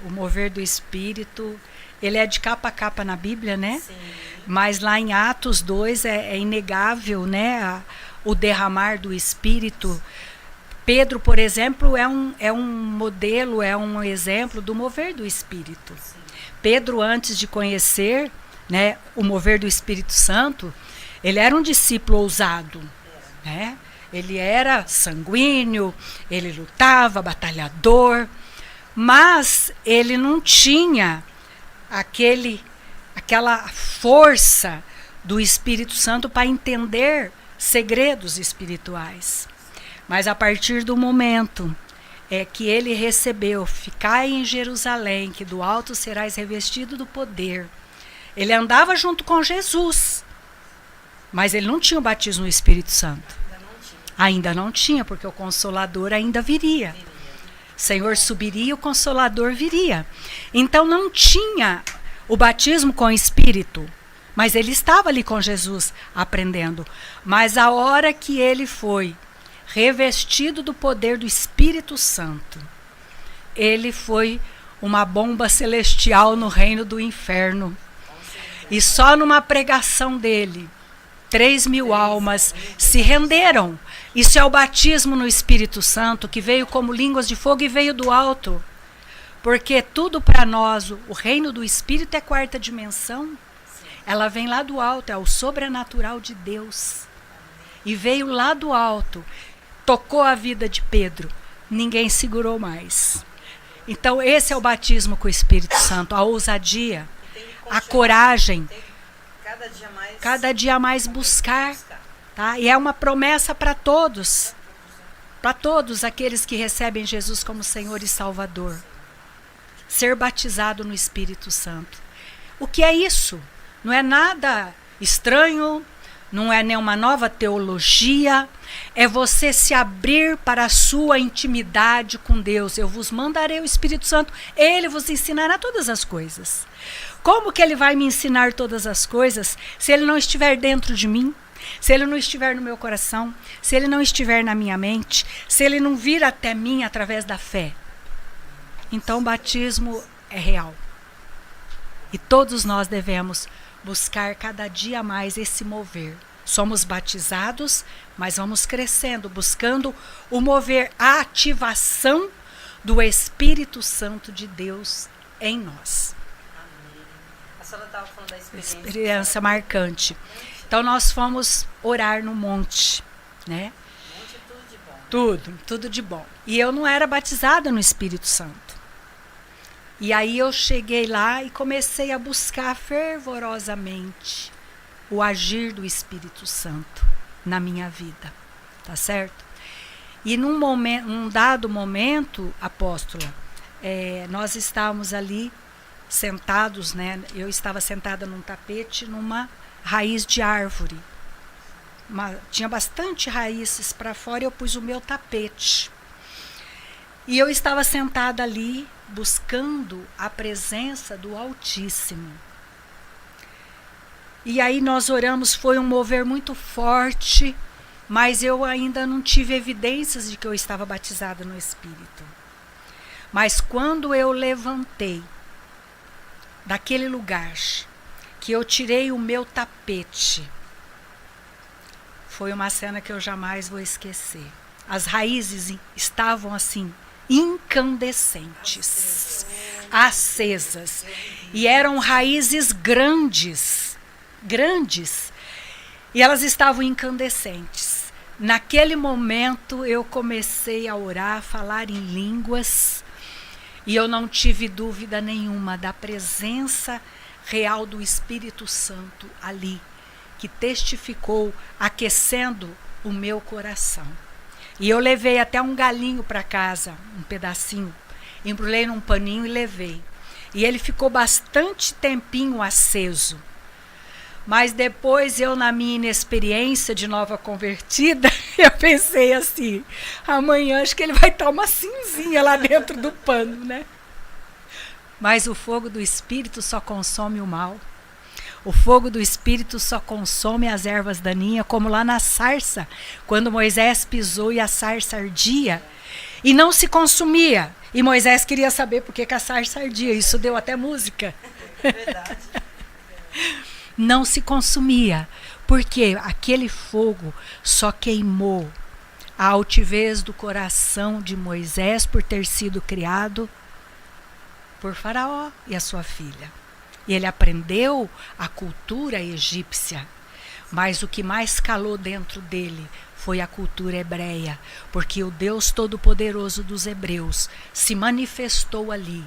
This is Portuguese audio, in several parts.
O mover do Espírito, ele é de capa a capa na Bíblia, né? Sim. Mas lá em Atos 2 é inegável, né? O derramar do Espírito. Pedro, por exemplo, é um modelo, é um exemplo do mover do Espírito. Sim. Pedro, antes de conhecer, né, o mover do Espírito Santo, ele era um discípulo ousado, né? Ele era sanguíneo, ele lutava, batalhador, mas ele não tinha aquela força do Espírito Santo para entender segredos espirituais. Mas a partir do momento que ele recebeu, ficai em Jerusalém, que do alto serás revestido do poder. Ele andava junto com Jesus, mas ele não tinha o batismo no Espírito Santo. Ainda não tinha, porque o Consolador ainda viria. O Senhor subiria e o Consolador viria. Então não tinha o batismo com o Espírito, mas ele estava ali com Jesus aprendendo. Mas a hora que ele foi revestido do poder do Espírito Santo, ele foi uma bomba celestial no reino do inferno. E só numa pregação dele, 3.000 almas se renderam. Isso é o batismo no Espírito Santo, que veio como línguas de fogo e veio do alto. Porque tudo para nós, o reino do Espírito é quarta dimensão. Ela vem lá do alto, é o sobrenatural de Deus. E veio lá do alto, tocou a vida de Pedro, ninguém segurou mais. Então esse é o batismo com o Espírito Santo, a ousadia, a coragem, cada dia mais buscar. Tá? E é uma promessa para todos aqueles que recebem Jesus como Senhor e Salvador. Ser batizado no Espírito Santo. O que é isso? Não é nada estranho, não é nenhuma nova teologia, é você se abrir para a sua intimidade com Deus. Eu vos mandarei o Espírito Santo, ele vos ensinará todas as coisas. Como que ele vai me ensinar todas as coisas se ele não estiver dentro de mim? Se ele não estiver no meu coração, se ele não estiver na minha mente, se ele não vir até mim através da fé. Então o batismo é real. E todos nós devemos buscar cada dia mais esse mover. Somos batizados, mas vamos crescendo, buscando o mover, a ativação do Espírito Santo de Deus em nós. Amém. A senhora estava falando da Experiência marcante. Então nós fomos orar no monte, né? Monte, tudo de bom. Tudo de bom. E eu não era batizada no Espírito Santo. E aí eu cheguei lá e comecei a buscar fervorosamente o agir do Espírito Santo na minha vida, tá certo? E num dado momento, apóstola, nós estávamos ali sentados, né? Eu estava sentada num tapete, numa raiz de árvore. Tinha bastante raízes para fora e eu pus o meu tapete. E eu estava sentada ali, buscando a presença do Altíssimo. E aí nós oramos, foi um mover muito forte, mas eu ainda não tive evidências de que eu estava batizada no Espírito. Mas quando eu levantei daquele lugar, que eu tirei o meu tapete, foi uma cena que eu jamais vou esquecer. As raízes estavam assim, incandescentes, acesas, e eram raízes grandes, e elas estavam incandescentes. Naquele momento eu comecei a orar, a falar em línguas, e eu não tive dúvida nenhuma da presença real do Espírito Santo ali, que testificou, aquecendo o meu coração. E eu levei até um galinho para casa, um pedacinho, embrulhei num paninho e levei. E ele ficou bastante tempinho aceso. Mas depois eu, na minha inexperiência de nova convertida, eu pensei assim, amanhã acho que ele vai estar uma cinzinha lá dentro do pano, né? Mas o fogo do Espírito só consome o mal. O fogo do Espírito só consome as ervas daninhas, como lá na sarça, quando Moisés pisou e a sarça ardia. e não se consumia. E Moisés queria saber por que a sarça ardia. Isso deu até música. Verdade. Não se consumia, porque aquele fogo só queimou a altivez do coração de Moisés por ter sido criado por Faraó e a sua filha. E ele aprendeu a cultura egípcia, mas o que mais calou dentro dele foi a cultura hebreia, porque o Deus Todo-Poderoso dos hebreus se manifestou ali.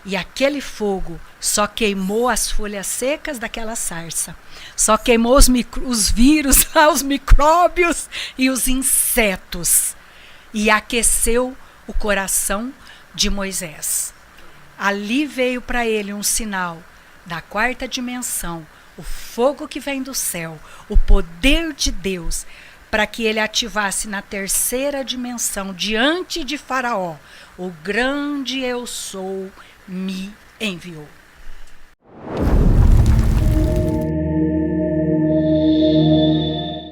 E aquele fogo só queimou as folhas secas daquela sarça, só queimou os vírus, os micróbios e os insetos, e aqueceu o coração de Moisés. Ali veio para ele um sinal da quarta dimensão, o fogo que vem do céu, o poder de Deus, para que ele ativasse na terceira dimensão, diante de Faraó, o grande eu sou me enviou.